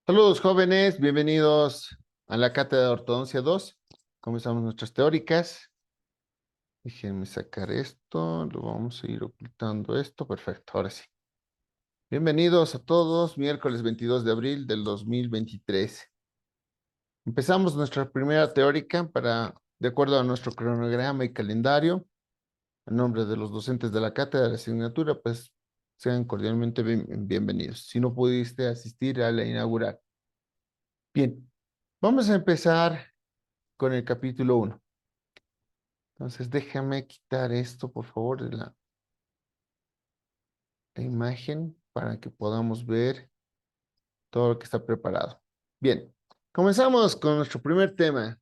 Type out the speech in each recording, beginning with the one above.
Saludos jóvenes, bienvenidos a la Cátedra de Ortodoncia 2. Comenzamos nuestras teóricas. Déjenme sacar esto, lo vamos a ir ocultando esto. Perfecto, ahora sí. Bienvenidos a todos, miércoles 22 de abril del 2023. Empezamos nuestra primera teórica de acuerdo a nuestro cronograma y calendario. En nombre de los docentes de la cátedra de la asignatura, pues sean cordialmente bienvenidos. Si no pudiste asistir a la inaugural. Bien, vamos a empezar con el capítulo 1. Entonces, déjame quitar esto, por favor, de la imagen para que podamos ver todo lo que está preparado. Bien, comenzamos con nuestro primer tema,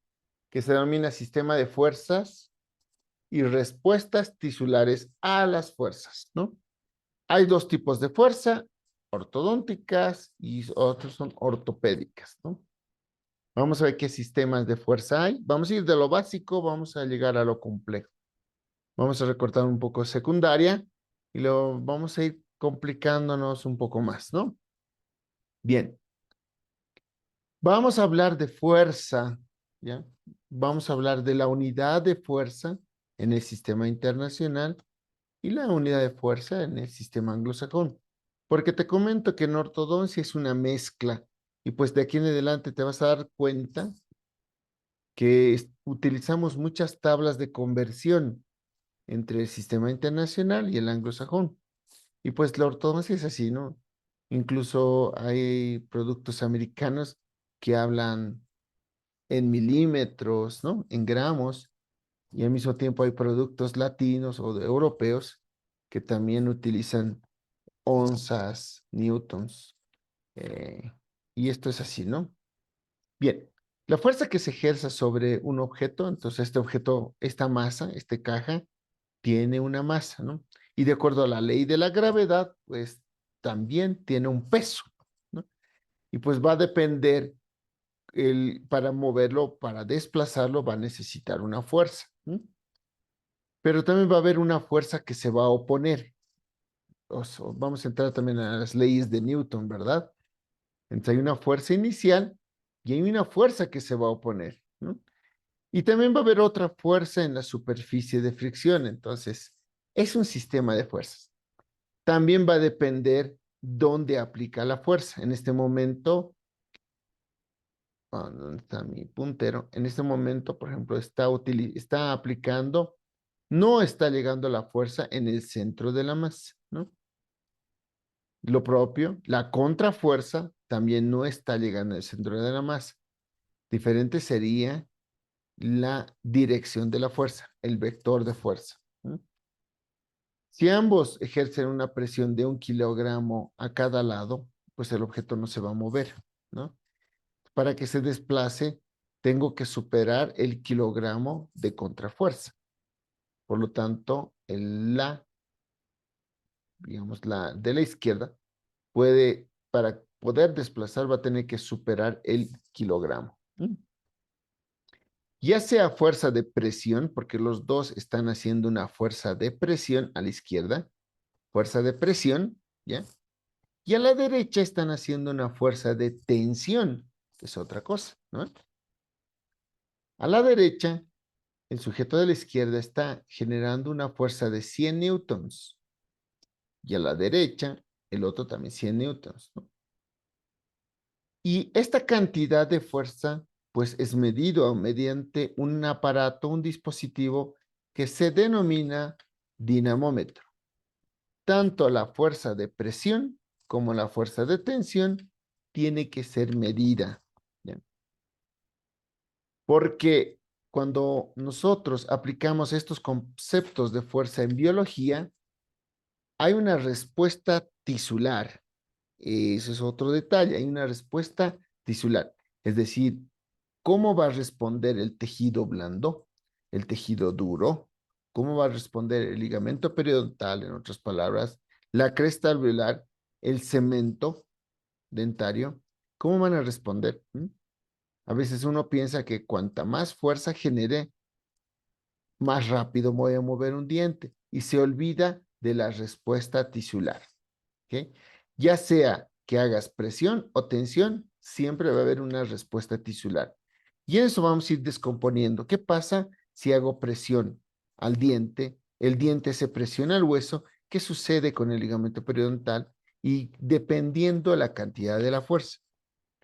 que se denomina sistema de fuerzas y respuestas tisulares a las fuerzas, ¿no? Hay dos tipos de fuerza, ortodónticas y otros son ortopédicas, ¿no? Vamos a ver qué sistemas de fuerza hay. Vamos a ir de lo básico, vamos a llegar a lo complejo. Vamos a recortar un poco secundaria y lo vamos a ir complicándonos un poco más, ¿no? Bien, vamos a hablar de fuerza, ¿ya? Vamos a hablar de la unidad de fuerza en el sistema internacional y la unidad de fuerza en el sistema anglosajón. Porque te comento que en ortodoncia es una mezcla y pues de aquí en adelante te vas a dar cuenta que utilizamos muchas tablas de conversión entre el sistema internacional y el anglosajón. Y pues la ortodoncia es así, ¿no? Incluso hay productos americanos que hablan en milímetros, ¿no? En gramos, y al mismo tiempo hay productos latinos o europeos que también utilizan onzas, newtons. eh, y esto es así, ¿no? Bien, la fuerza que se ejerza sobre un objeto, entonces este objeto, esta masa, esta caja, tiene una masa, ¿no? Y de acuerdo a la ley de la gravedad, pues también tiene un peso, ¿no? Y pues va a depender, para moverlo, para desplazarlo, va a necesitar una fuerza, ¿no? Pero también va a haber una fuerza que se va a oponer. Vamos a entrar también a las leyes de Newton, ¿verdad? Entonces hay una fuerza inicial y hay una fuerza que se va a oponer, ¿no? Y también va a haber otra fuerza en la superficie de fricción. Entonces, es un sistema de fuerzas. También va a depender dónde aplica la fuerza. En este momento, ¿dónde está mi puntero? En este momento, por ejemplo, está aplicando, no está llegando la fuerza en el centro de la masa, ¿no? Lo propio, la contrafuerza también no está llegando al centro de la masa. Diferente sería la dirección de la fuerza, el vector de fuerza, ¿no? Si ambos ejercen una presión de 1 kilogramo a cada lado, pues el objeto no se va a mover, ¿no? Para que se desplace, tengo que superar el kilogramo de contrafuerza. Por lo tanto, digamos, la de la izquierda, para poder desplazar, va a tener que superar el kilogramo. Ya sea fuerza de presión, porque los dos están haciendo una fuerza de presión a la izquierda, fuerza de presión, ¿ya? Y a la derecha están haciendo una fuerza de tensión, que es otra cosa, ¿no? A la derecha, el sujeto de la izquierda está generando una fuerza de 100 newtons y a la derecha, el otro también 100 newtons, ¿no? Y esta cantidad de fuerza, pues es medido mediante un aparato, un dispositivo que se denomina dinamómetro. Tanto la fuerza de presión como la fuerza de tensión tiene que ser medida, ¿ya? Porque cuando nosotros aplicamos estos conceptos de fuerza en biología, hay una respuesta tisular. Ese es otro detalle, hay una respuesta tisular. Es decir, ¿cómo va a responder el tejido blando, el tejido duro? ¿Cómo va a responder el ligamento periodontal, en otras palabras, la cresta alveolar, el cemento dentario? ¿Cómo van a responder? A veces uno piensa que cuanta más fuerza genere, más rápido voy a mover un diente y se olvida de la respuesta tisular, ¿ok? Ya sea que hagas presión o tensión, siempre va a haber una respuesta tisular. Y en eso vamos a ir descomponiendo. ¿Qué pasa si hago presión al diente? El diente se presiona al hueso. ¿Qué sucede con el ligamento periodontal? Y dependiendo de la cantidad de la fuerza.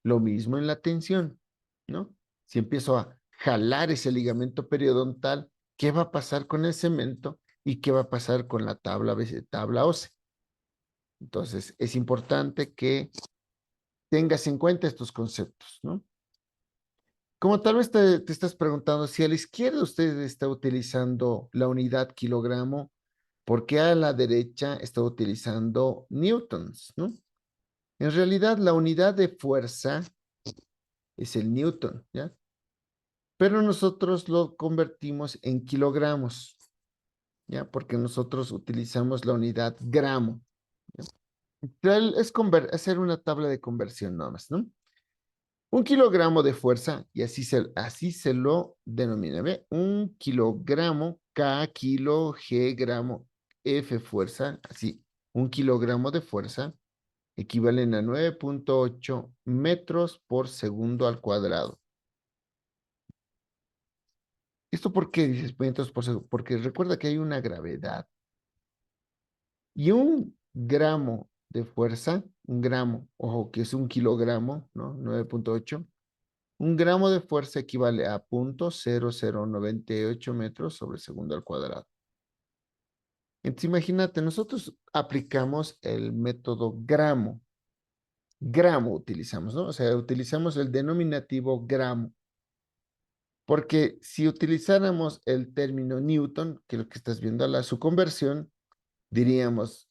Lo mismo en la tensión, ¿no? Si empiezo a jalar ese ligamento periodontal, ¿qué va a pasar con el cemento? ¿Y qué va a pasar con la tabla ósea? Entonces, es importante que tengas en cuenta estos conceptos, ¿no? Como tal vez te estás preguntando, si a la izquierda usted está utilizando la unidad kilogramo, ¿por qué a la derecha está utilizando newtons, ¿no? En realidad, la unidad de fuerza es el newton, ¿ya? Pero nosotros lo convertimos en kilogramos, ¿ya? Porque nosotros utilizamos la unidad gramo, ¿ya? Es hacer una tabla de conversión nomás, ¿no? Un kilogramo de fuerza, y así se lo denomina, ¿ve? Un kilogramo, K kilo, G gramo, F fuerza, así. Un kilogramo de fuerza equivalen a 9.8 metros por segundo al cuadrado. ¿Esto por qué dices metros por segundo? Porque recuerda que hay una gravedad. Y un gramo de fuerza, un gramo, ojo, que es un kilogramo, ¿no? 9.8. Un gramo de fuerza equivale a 0.0098 metros sobre segundo al cuadrado. Entonces, imagínate, nosotros aplicamos el método gramo. Gramo utilizamos, ¿no? O sea, utilizamos el denominativo gramo. Porque si utilizáramos el término Newton, que es lo que estás viendo, su conversión, diríamos,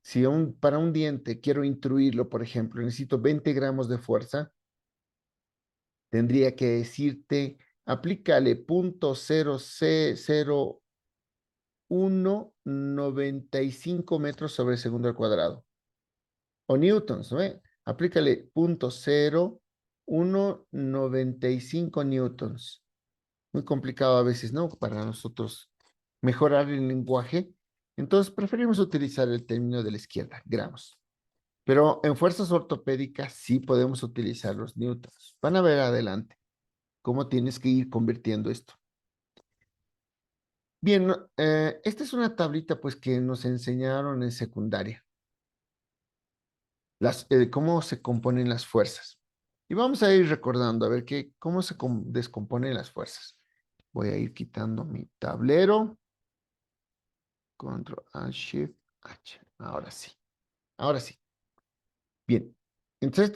si para un diente quiero intruirlo, por ejemplo, necesito 20 gramos de fuerza, tendría que decirte, aplícale 0.000195 metros sobre segundo al cuadrado. O newtons, ¿no? Aplícale 0.0195 newtons. Muy complicado a veces, ¿no? Para nosotros mejorar el lenguaje. Entonces preferimos utilizar el término de la izquierda, gramos. Pero en fuerzas ortopédicas sí podemos utilizar los newtons. Van a ver adelante cómo tienes que ir convirtiendo esto. Bien, esta es una tablita pues que nos enseñaron en secundaria. Cómo se componen las fuerzas. Y vamos a ir recordando a ver cómo se descomponen las fuerzas. Voy a ir quitando mi tablero. Control A, Shift, H. Ahora sí. Ahora sí. Bien. Entonces,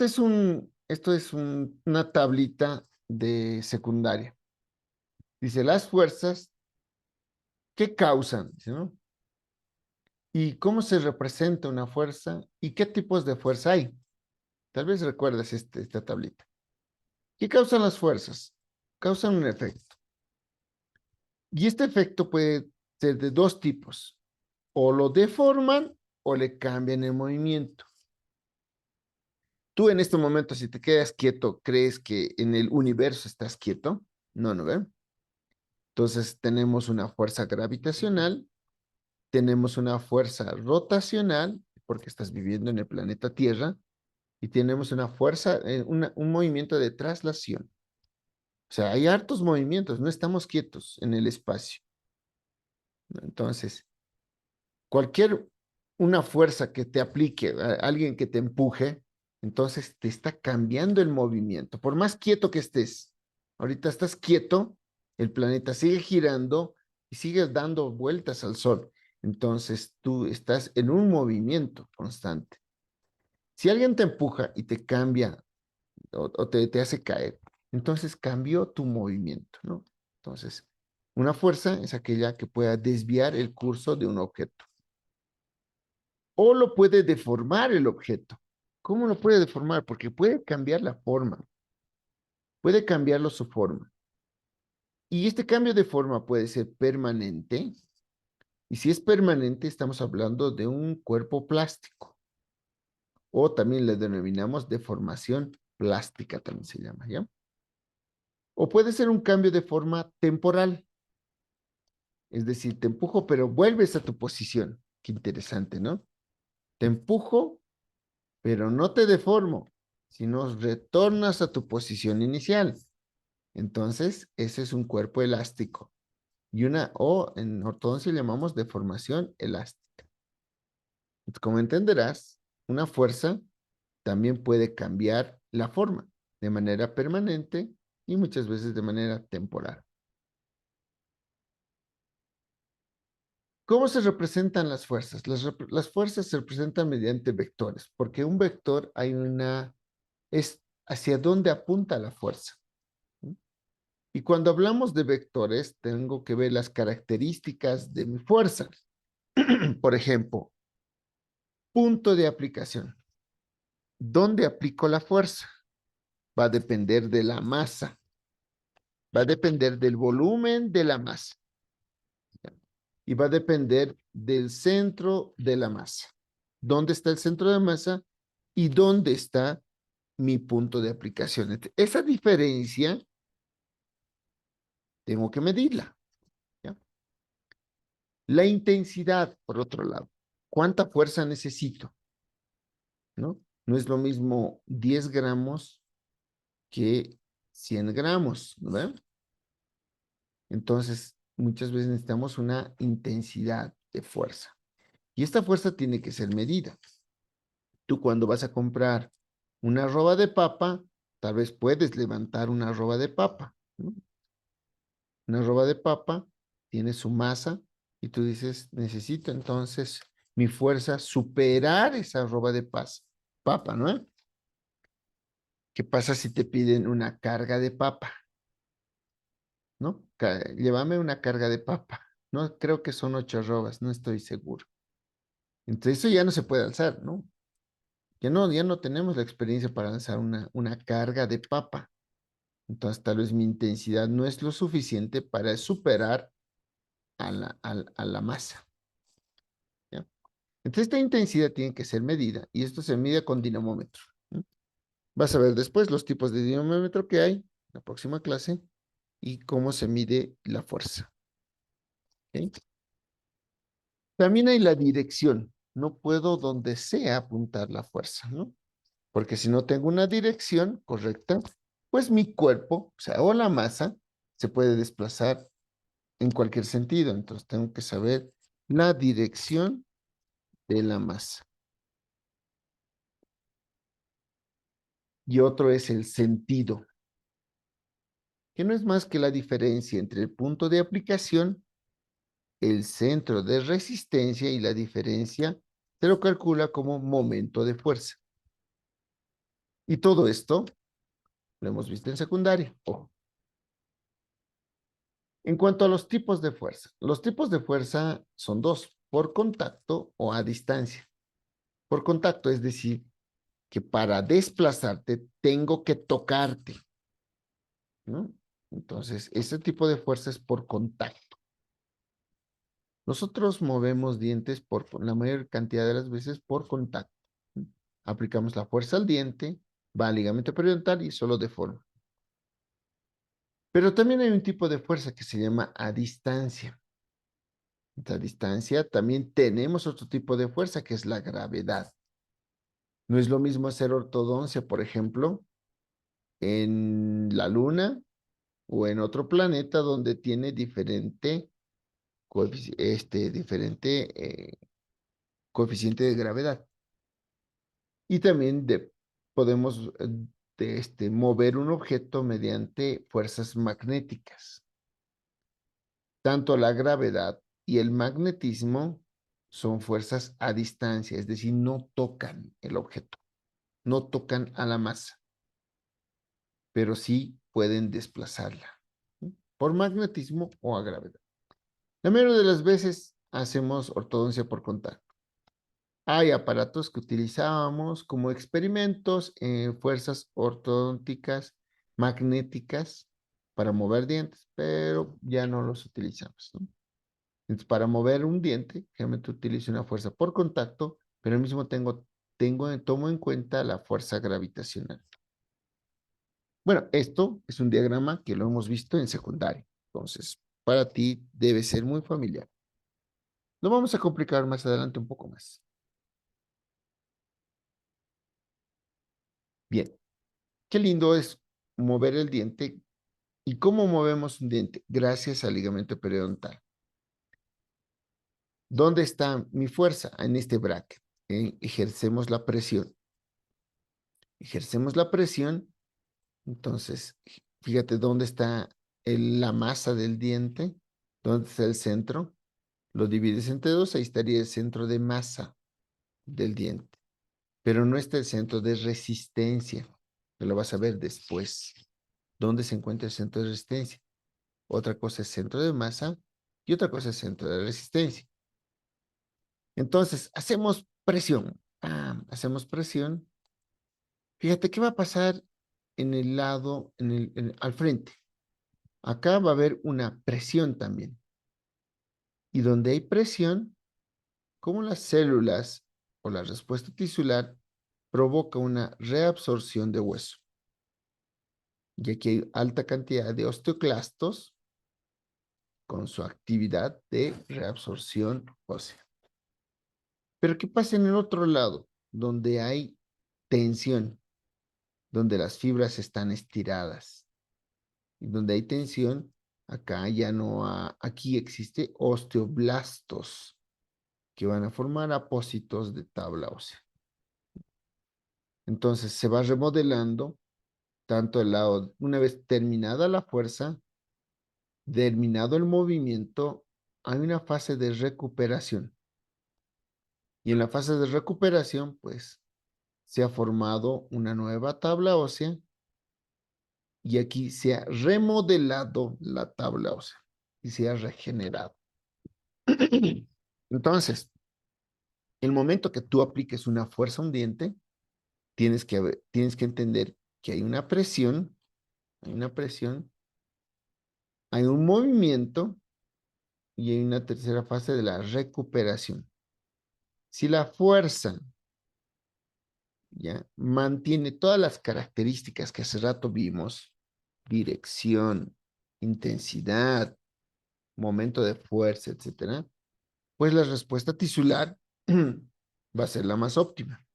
esto es una tablita de secundaria. Dice, las fuerzas, ¿qué causan? Dice, ¿no? ¿Y cómo se representa una fuerza? ¿Y qué tipos de fuerza hay? Tal vez recuerdes esta tablita. ¿Qué causan las fuerzas? Causan un efecto. Y este efecto puede ser de dos tipos. O lo deforman o le cambian el movimiento. Tú en este momento, si te quedas quieto, ¿crees que en el universo estás quieto? No, ¿no ve? Entonces tenemos una fuerza gravitacional, tenemos una fuerza rotacional, porque estás viviendo en el planeta Tierra, y tenemos una fuerza, un movimiento de traslación. O sea, hay hartos movimientos, no estamos quietos en el espacio, ¿no? Entonces, una fuerza que te aplique, alguien que te empuje, entonces te está cambiando el movimiento. Por más quieto que estés, ahorita estás quieto, el planeta sigue girando y sigue dando vueltas al sol. Entonces tú estás en un movimiento constante. Si alguien te empuja y te cambia o te hace caer, entonces cambió tu movimiento, ¿no? Entonces, una fuerza es aquella que pueda desviar el curso de un objeto. O lo puede deformar el objeto. ¿Cómo lo puede deformar? Porque puede cambiar la forma, puede cambiarlo su forma. Y este cambio de forma puede ser permanente. Y si es permanente, estamos hablando de un cuerpo plástico. O también le denominamos deformación plástica, también se llama, ¿ya? O puede ser un cambio de forma temporal. Es decir, te empujo, pero vuelves a tu posición. Qué interesante, ¿no? Te empujo, pero no te deformo. sino retornas a tu posición inicial. Entonces, ese es un cuerpo elástico. O en ortodoncia le llamamos deformación elástica. Como entenderás, una fuerza también puede cambiar la forma de manera permanente y muchas veces de manera temporal. ¿Cómo se representan las fuerzas? Las fuerzas se representan mediante vectores, porque un vector es hacia dónde apunta la fuerza. Y cuando hablamos de vectores, tengo que ver las características de mi fuerza. Por ejemplo, punto de aplicación. ¿Dónde aplico la fuerza? Va a depender de la masa. Va a depender del volumen de la masa. Y va a depender del centro de la masa. ¿Dónde está el centro de la masa? Y dónde está mi punto de aplicación. Esa diferencia tengo que medirla. ¿Ya? La intensidad, por otro lado. ¿Cuánta fuerza necesito? ¿No? No es lo mismo 10 gramos que 100 gramos, ¿verdad? Entonces, muchas veces necesitamos una intensidad de fuerza. Y esta fuerza tiene que ser medida. Tú cuando vas a comprar una arroba de papa, tal vez puedes levantar una arroba de papa, ¿no? Una arroba de papa tiene su masa y tú dices, necesito entonces mi fuerza superar esa arroba de papa, ¿no? ¿Qué pasa si te piden una carga de papa? ¿No? Llévame una carga de papa. No, creo que son 8 arrobas, no estoy seguro. Entonces eso ya no se puede alzar, ¿no? Ya no tenemos la experiencia para alzar una carga de papa. Entonces tal vez mi intensidad no es lo suficiente para superar a la masa. ¿Ya? Entonces esta intensidad tiene que ser medida y esto se mide con dinamómetro. ¿No? Vas a ver después los tipos de dinamómetro que hay en la próxima clase y cómo se mide la fuerza. ¿Okay? También hay la dirección. No puedo donde sea apuntar la fuerza, ¿no? Porque si no tengo una dirección correcta, pues mi cuerpo, o sea, o la masa, se puede desplazar en cualquier sentido. Entonces tengo que saber la dirección de la masa. Y otro es el sentido, que no es más que la diferencia entre el punto de aplicación, el centro de resistencia y la diferencia se lo calcula como momento de fuerza. Y todo esto lo hemos visto en secundaria. Ojo. En cuanto a los tipos de fuerza son dos, por contacto o a distancia. Por contacto, es decir, que para desplazarte tengo que tocarte, ¿no? Entonces, ese tipo de fuerza es por contacto. Nosotros movemos dientes por la mayor cantidad de las veces por contacto. Aplicamos la fuerza al diente, va al ligamento periodontal y solo deforma. Pero también hay un tipo de fuerza que se llama a distancia. A distancia también tenemos otro tipo de fuerza que es la gravedad. No es lo mismo hacer ortodoncia, por ejemplo, en la Luna o en otro planeta donde tiene diferente coeficiente de gravedad. Y también podemos mover un objeto mediante fuerzas magnéticas. Tanto la gravedad y el magnetismo son fuerzas a distancia, es decir, no tocan el objeto, no tocan a la masa, pero sí pueden desplazarla, ¿sí? Por magnetismo o a gravedad. La mayoría de las veces hacemos ortodoncia por contacto. Hay aparatos que utilizábamos como experimentos en fuerzas ortodónticas magnéticas para mover dientes, pero ya no los utilizamos, ¿no? Entonces, para mover un diente, generalmente utilizo una fuerza por contacto, pero al mismo tomo en cuenta la fuerza gravitacional. Bueno, esto es un diagrama que lo hemos visto en secundaria, entonces para ti debe ser muy familiar. Lo vamos a complicar más adelante un poco más. Bien. qué lindo es mover el diente. ¿Y cómo movemos un diente? Gracias al ligamento periodontal. ¿Dónde está mi fuerza? En este bracket. Ejercemos la presión. Ejercemos la presión. Entonces, fíjate dónde está la masa del diente, dónde está el centro. Lo divides entre dos, ahí estaría el centro de masa del diente. Pero no está el centro de resistencia, que lo vas a ver después. ¿Dónde se encuentra el centro de resistencia? Otra cosa es centro de masa y otra cosa es centro de resistencia. Entonces, hacemos presión. Hacemos presión. Fíjate qué va a pasar en el lado, al frente. Acá va a haber una presión también. Y donde hay presión, como las células o la respuesta tisular provoca una reabsorción de hueso. Y aquí hay alta cantidad de osteoclastos con su actividad de reabsorción ósea. Pero ¿qué pasa en el otro lado? Donde hay tensión, donde las fibras están estiradas. Y donde hay tensión, acá ya no aquí existe osteoblastos que van a formar apósitos de tabla ósea. Entonces se va remodelando tanto el lado, una vez terminada la fuerza, terminado el movimiento, hay una fase de recuperación. Y en la fase de recuperación, pues, se ha formado una nueva tabla ósea y aquí se ha remodelado la tabla ósea y se ha regenerado. Entonces, el momento que tú apliques una fuerza a un diente, tienes que entender que hay una presión, hay un movimiento y hay una tercera fase de la recuperación. Si la fuerza ya mantiene todas las características que hace rato vimos, dirección, intensidad, momento de fuerza, etcétera, pues la respuesta tisular va a ser la más óptima.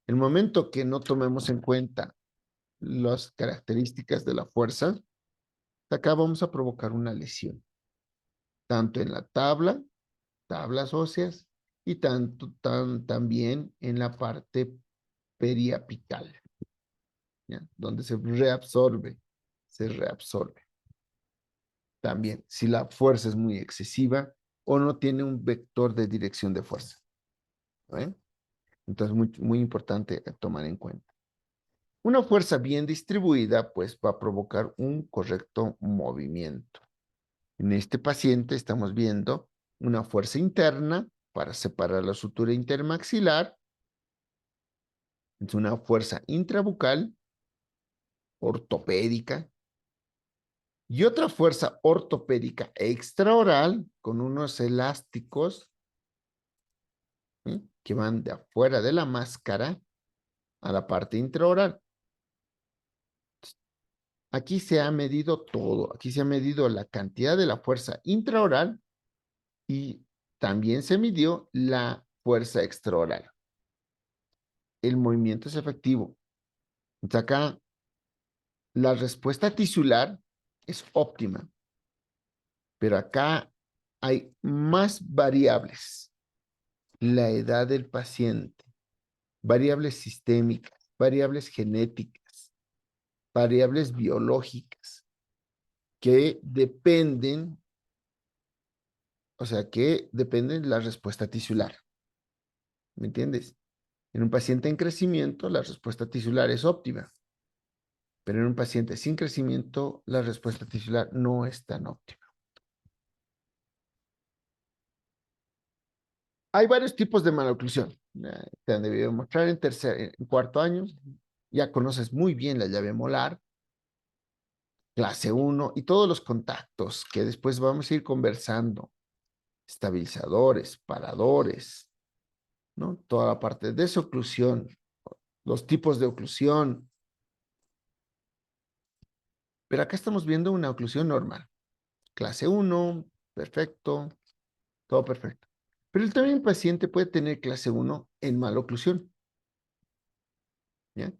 El momento que no tomemos en cuenta las características de la fuerza, acá vamos a provocar una lesión, tanto en la tablas óseas, y también en la parte periapical, ¿ya? Donde se reabsorbe. También, si la fuerza es muy excesiva o no tiene un vector de dirección de fuerza. ¿Ven? Entonces, muy, muy importante tomar en cuenta. Una fuerza bien distribuida, pues, va a provocar un correcto movimiento. En este paciente estamos viendo una fuerza interna para separar la sutura intermaxilar. Es una fuerza intrabucal, ortopédica, y otra fuerza ortopédica extraoral con unos elásticos, ¿sí?, que van de afuera de la máscara a la parte intraoral. Aquí se ha medido todo. Aquí se ha medido la cantidad de la fuerza intraoral y también se midió la fuerza extraoral. El movimiento es efectivo. Entonces acá la respuesta tisular es óptima, pero acá hay más variables. La edad del paciente, variables sistémicas, variables genéticas, variables biológicas que dependen, o sea, que dependen de la respuesta tisular. ¿Me entiendes? En un paciente en crecimiento, la respuesta tisular es óptima, pero en un paciente sin crecimiento, la respuesta tisular no es tan óptima. Hay varios tipos de maloclusión. Te han debido mostrar en cuarto año. Ya conoces muy bien la llave molar, clase 1 y todos los contactos que después vamos a ir conversando. Estabilizadores, paradores, ¿no? Toda la parte de desoclusión, los tipos de oclusión. Pero acá estamos viendo una oclusión normal. Clase 1, perfecto, todo perfecto. Pero también el paciente puede tener clase 1 en maloclusión, ¿ya?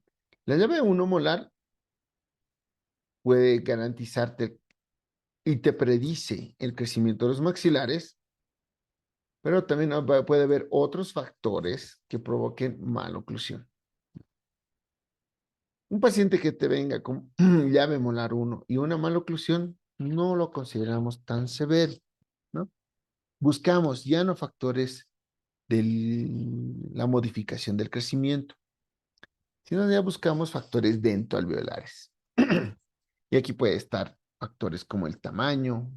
La llave 1 molar puede garantizarte y te predice el crecimiento de los maxilares, pero también puede haber otros factores que provoquen maloclusión. Un paciente que te venga con llave molar 1 y una maloclusión, no lo consideramos tan severo, ¿no? Buscamos ya no factores de la modificación del crecimiento, sino ya buscamos factores dentoalveolares. Y aquí puede estar factores como el tamaño,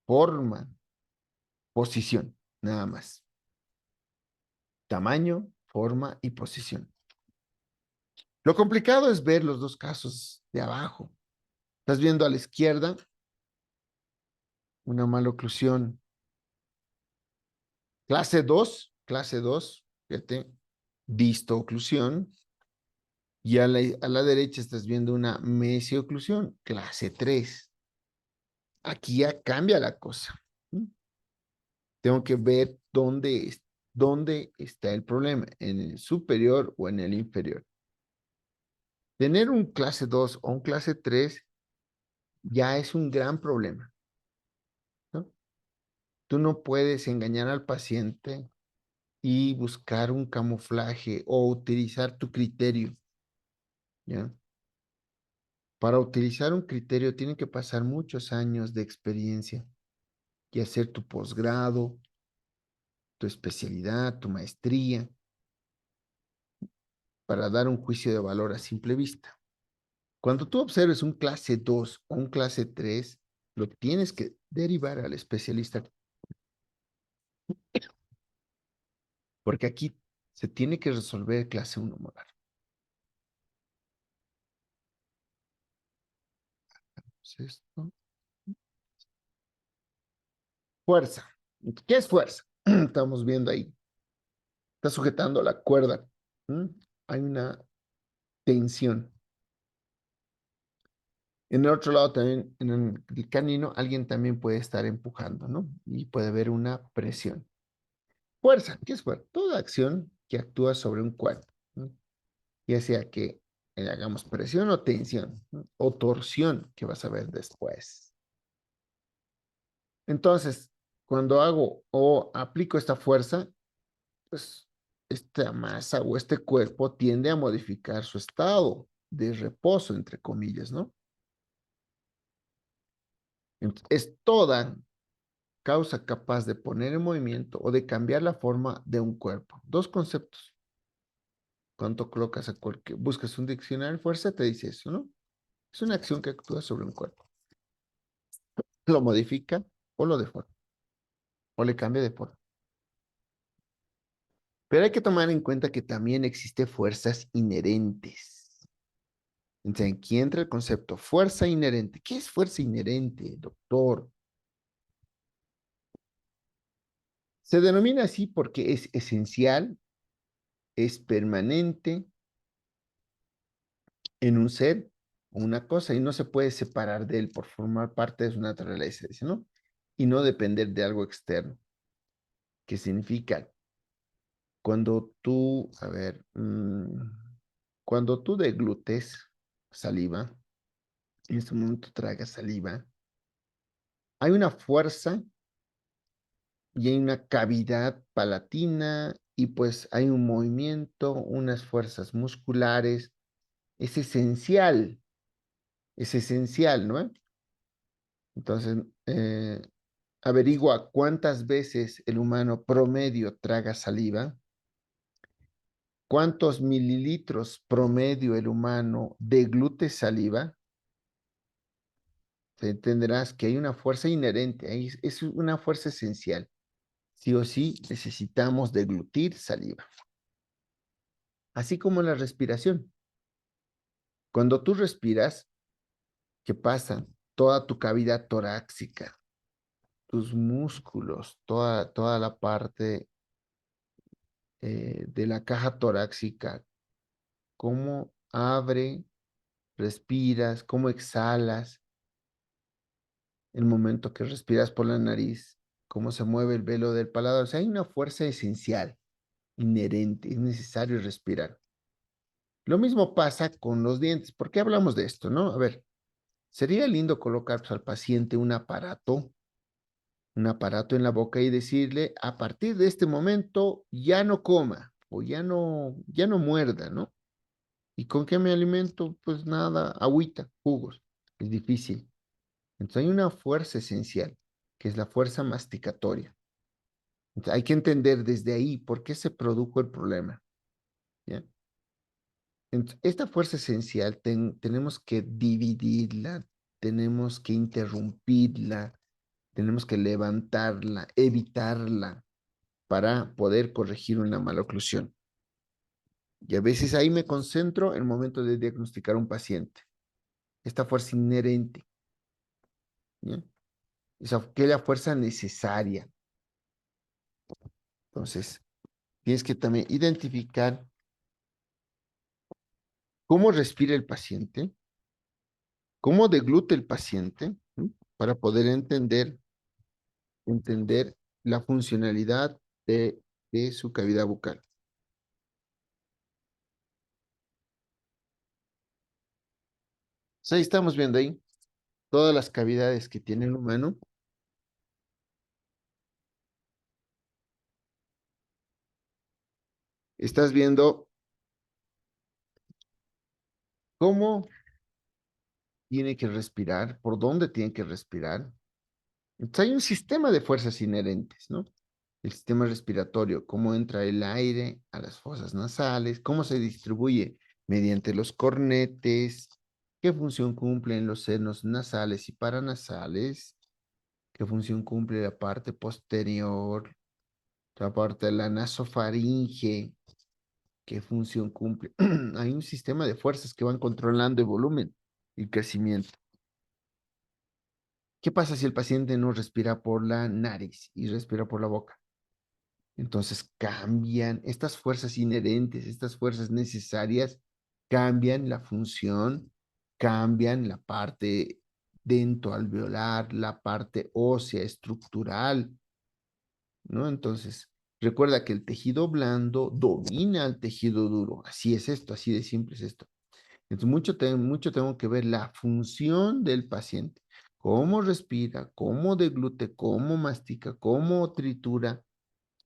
forma, posición, nada más. Tamaño, forma y posición. Lo complicado es ver los dos casos de abajo. Estás viendo a la izquierda una maloclusión clase 2, fíjate, distoclusión, y a la derecha estás viendo una mesioclusión, clase 3. Aquí ya cambia la cosa. Tengo que ver dónde está el problema, en el superior o en el inferior. Tener un clase 2 o un clase 3 ya es un gran problema, ¿no? Tú no puedes engañar al paciente y buscar un camuflaje o utilizar tu criterio, ¿ya? Para utilizar un criterio tienen que pasar muchos años de experiencia y hacer tu posgrado, tu especialidad, tu maestría, para dar un juicio de valor a simple vista. Cuando tú observes un clase 2 o un clase 3, lo tienes que derivar al especialista, porque aquí se tiene que resolver clase 1 molar. Esto. Fuerza. ¿Qué es fuerza? Estamos viendo ahí. Está sujetando la cuerda. Hay una tensión. En el otro lado también, en el canino, alguien también puede estar empujando, ¿no? Y puede haber una presión. Fuerza, ¿qué es fuerza? Toda acción que actúa sobre un cuerpo, ¿no? Ya sea que hagamos presión o tensión, ¿no? O torsión, que vas a ver después. Entonces, cuando hago o aplico esta fuerza, pues esta masa o este cuerpo tiende a modificar su estado de reposo, entre comillas, ¿no? Es toda causa capaz de poner en movimiento o de cambiar la forma de un cuerpo. Dos conceptos. Cuando colocas a cualquier, buscas un diccionario de fuerza, te dice eso, ¿no? Es una acción que actúa sobre un cuerpo. Lo modifica o lo deforma o le cambia de forma. Pero hay que tomar en cuenta que también existen fuerzas inherentes. Entonces, aquí entra el concepto fuerza inherente. ¿Qué es fuerza inherente, doctor? Se denomina así porque es esencial, es permanente en un ser o una cosa y no se puede separar de él por formar parte de su naturaleza, dice, ¿no? Y no depender de algo externo. ¿Qué significa? Cuando tú, a ver, cuando tú deglutes saliva, en este momento tragas saliva, hay una fuerza y hay una cavidad palatina y pues hay un movimiento, unas fuerzas musculares. Es esencial, ¿no? Entonces, averigua cuántas veces el humano promedio traga saliva, cuántos mililitros promedio el humano deglute saliva. Te entenderás que hay una fuerza inherente, es una fuerza esencial. Sí o sí necesitamos deglutir saliva. Así como la respiración. Cuando tú respiras, ¿qué pasa? Toda tu cavidad torácica, tus músculos, toda la parte de la caja torácica, cómo abre, respiras, cómo exhalas, el momento que respiras por la nariz, cómo se mueve el velo del paladar. O sea, hay una fuerza esencial, inherente, es necesario respirar. Lo mismo pasa con los dientes. ¿Por qué hablamos de esto, no? A ver, Sería lindo colocar pues, al paciente un aparato en la boca y decirle, a partir de este momento ya no coma o ya no muerda, ¿no? ¿Y con qué me alimento? Pues nada, agüita, jugos. Es difícil. Entonces hay una fuerza esencial, que es la fuerza masticatoria. Entonces, hay que entender desde ahí por qué se produjo el problema. ¿Ya? Entonces, esta fuerza esencial tenemos que dividirla, tenemos que interrumpirla, tenemos que levantarla, evitarla para poder corregir una mala oclusión. Y a veces ahí me concentro en el momento de diagnosticar a un paciente. Esta fuerza inherente, ¿ya? Esa, que es la fuerza necesaria. Entonces, tienes que también identificar cómo respira el paciente, cómo deglute el paciente, ¿sí? Para poder entender la funcionalidad de su cavidad bucal. Entonces, ahí estamos viendo ahí todas las cavidades que tiene el humano. Estás viendo cómo tiene que respirar, por dónde tiene que respirar. Entonces hay un sistema de fuerzas inherentes, ¿no? El sistema respiratorio, cómo entra el aire a las fosas nasales, cómo se distribuye mediante los cornetes, qué función cumplen los senos nasales y paranasales, qué función cumple la parte posterior, la parte de la nasofaringe, qué función cumple. Hay un sistema de fuerzas que van controlando el volumen y crecimiento. ¿Qué pasa si el paciente no respira por la nariz y respira por la boca? Entonces cambian estas fuerzas inherentes, estas fuerzas necesarias, cambian la función, cambian la parte dentoalveolar, la parte ósea estructural, ¿no? Entonces, recuerda que el tejido blando domina al tejido duro. Así es esto, así de simple es esto. Entonces, mucho tengo que ver la función del paciente, cómo respira, cómo deglute, cómo mastica, cómo tritura,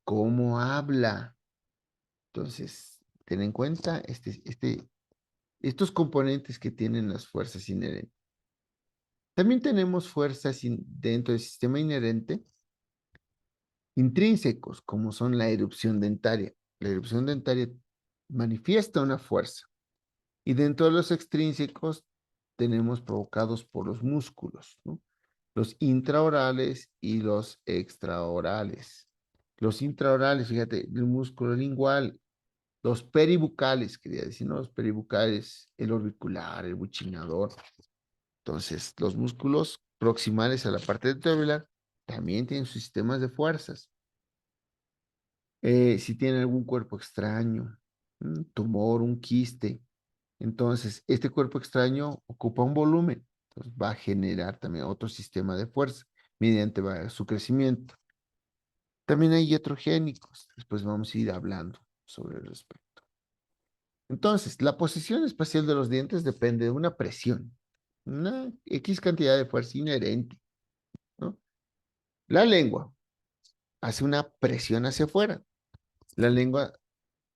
cómo habla. Entonces, ten en cuenta estos componentes que tienen las fuerzas inherentes. También tenemos fuerzas dentro del sistema inherente intrínsecos, como son la erupción dentaria. La erupción dentaria manifiesta una fuerza. Y dentro de los extrínsecos tenemos provocados por los músculos, ¿no? Los intraorales y los extraorales. Los intraorales, fíjate, el músculo lingual, los peribucales, quería decir, ¿no? Los peribucales, el orbicular, el buccinador. Entonces, los músculos proximales a la parte ventricular también tienen sus sistemas de fuerzas. Si tienen algún cuerpo extraño, un tumor, un quiste, entonces este cuerpo extraño ocupa un volumen, entonces va a generar también otro sistema de fuerza mediante su crecimiento. También hay iatrogénicos, después vamos a ir hablando sobre el respecto. Entonces, la posición espacial de los dientes depende de una presión, una X cantidad de fuerza inherente, ¿no? La lengua hace una presión hacia afuera. La lengua,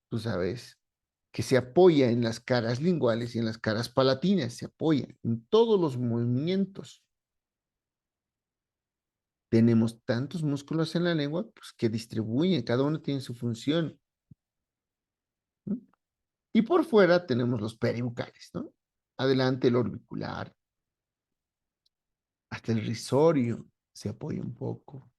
tú sabes, que se apoya en las caras linguales y en las caras palatinas, se apoya en todos los movimientos. Tenemos tantos músculos en la lengua pues, que distribuyen, cada uno tiene su función, ¿no? Y por fuera tenemos los peribucales, ¿no? Adelante el orbicular, hasta el risorio se apoya un poco.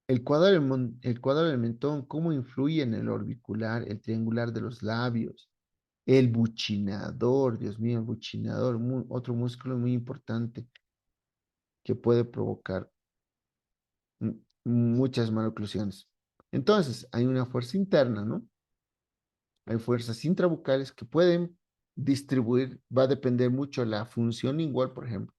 El cuadro del mentón, cómo influye en el orbicular, el triangular de los labios, el buccinador, Dios mío, el buccinador, otro músculo muy importante que puede provocar muchas maloclusiones. Entonces, hay una fuerza interna, ¿no? Hay fuerzas intrabucales que pueden distribuir, va a depender mucho la función lingual, por ejemplo,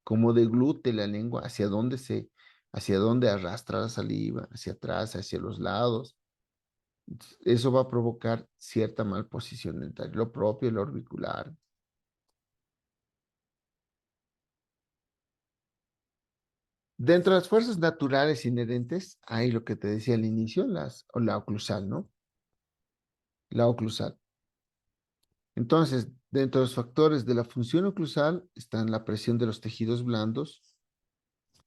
cómo deglute la lengua, hacia dónde arrastra la saliva, hacia atrás, hacia los lados. Eso va a provocar cierta malposición dental, lo propio el orbicular. Dentro de las fuerzas naturales inherentes, hay lo que te decía al inicio, la oclusal, ¿no? La oclusal. Entonces, dentro de los factores de la función oclusal están la presión de los tejidos blandos,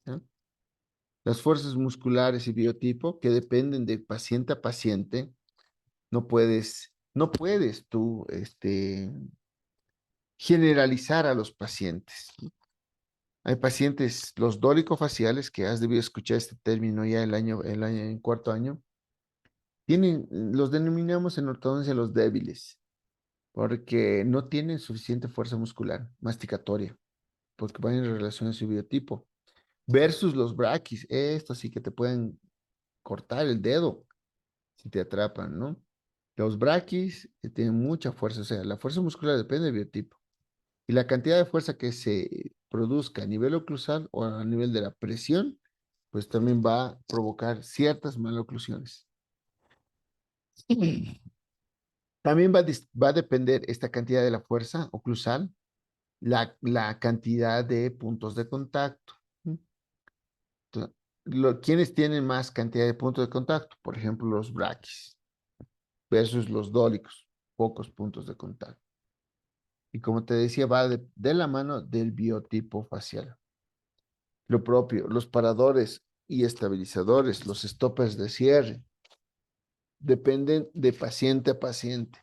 ¿ya? Las fuerzas musculares y biotipo que dependen de paciente a paciente. No puedes tú, generalizar a los pacientes. Hay pacientes, los dólico-faciales, que has debido escuchar este término ya en cuarto año, los denominamos en ortodoncia los débiles, porque no tienen suficiente fuerza muscular masticatoria, porque van en relación a su biotipo, versus los braquis, estos sí que te pueden cortar el dedo si te atrapan, ¿no? Los braquis tienen mucha fuerza, o sea, la fuerza muscular depende del biotipo. Y la cantidad de fuerza que se produzca a nivel oclusal o a nivel de la presión, pues también va a provocar ciertas maloclusiones. También va a depender esta cantidad de la fuerza oclusal, la cantidad de puntos de contacto. ¿Quiénes tienen más cantidad de puntos de contacto? Por ejemplo, los braquis versus los dólicos, pocos puntos de contacto. Y como te decía, va de la mano del biotipo facial. Lo propio, los paradores y estabilizadores, los stoppers de cierre, dependen de paciente a paciente.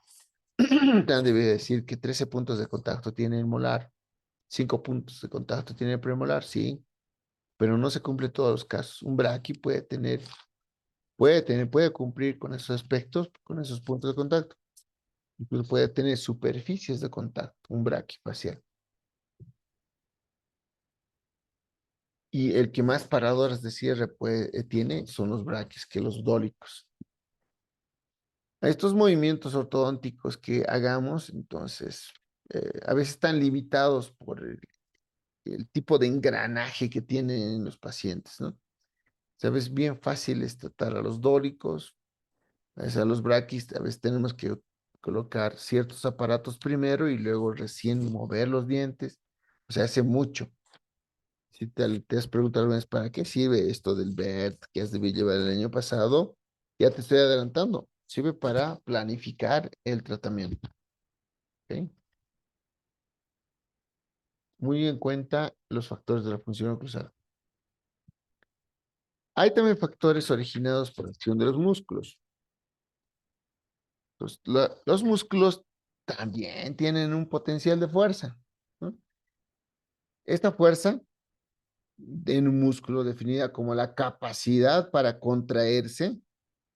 También debe decir que 13 puntos de contacto tiene el molar, 5 puntos de contacto tiene el premolar, sí, pero no se cumple todos los casos. Un braqui puede cumplir con esos aspectos, con esos puntos de contacto. Incluso puede tener superficies de contacto, un braqui facial. Y el que más paradores de cierre tiene son los braquis que los dólicos. A estos movimientos ortodónticos que hagamos, entonces, a veces están limitados por el tipo de engranaje que tienen los pacientes, ¿no? Sabes, bien fácil es tratar a los dólicos, a veces a los braquis, a veces tenemos que colocar ciertos aparatos primero y luego recién mover los dientes. O sea, hace mucho. Si te has preguntado alguna vez para qué sirve esto del BERT que has debido llevar el año pasado, ya te estoy adelantando. Sirve para planificar el tratamiento. ¿Ok? Muy en cuenta los factores de la función oclusal. Hay también factores originados por la acción de los músculos. Los músculos también tienen un potencial de fuerza, ¿no? Esta fuerza en un músculo definida como la capacidad para contraerse,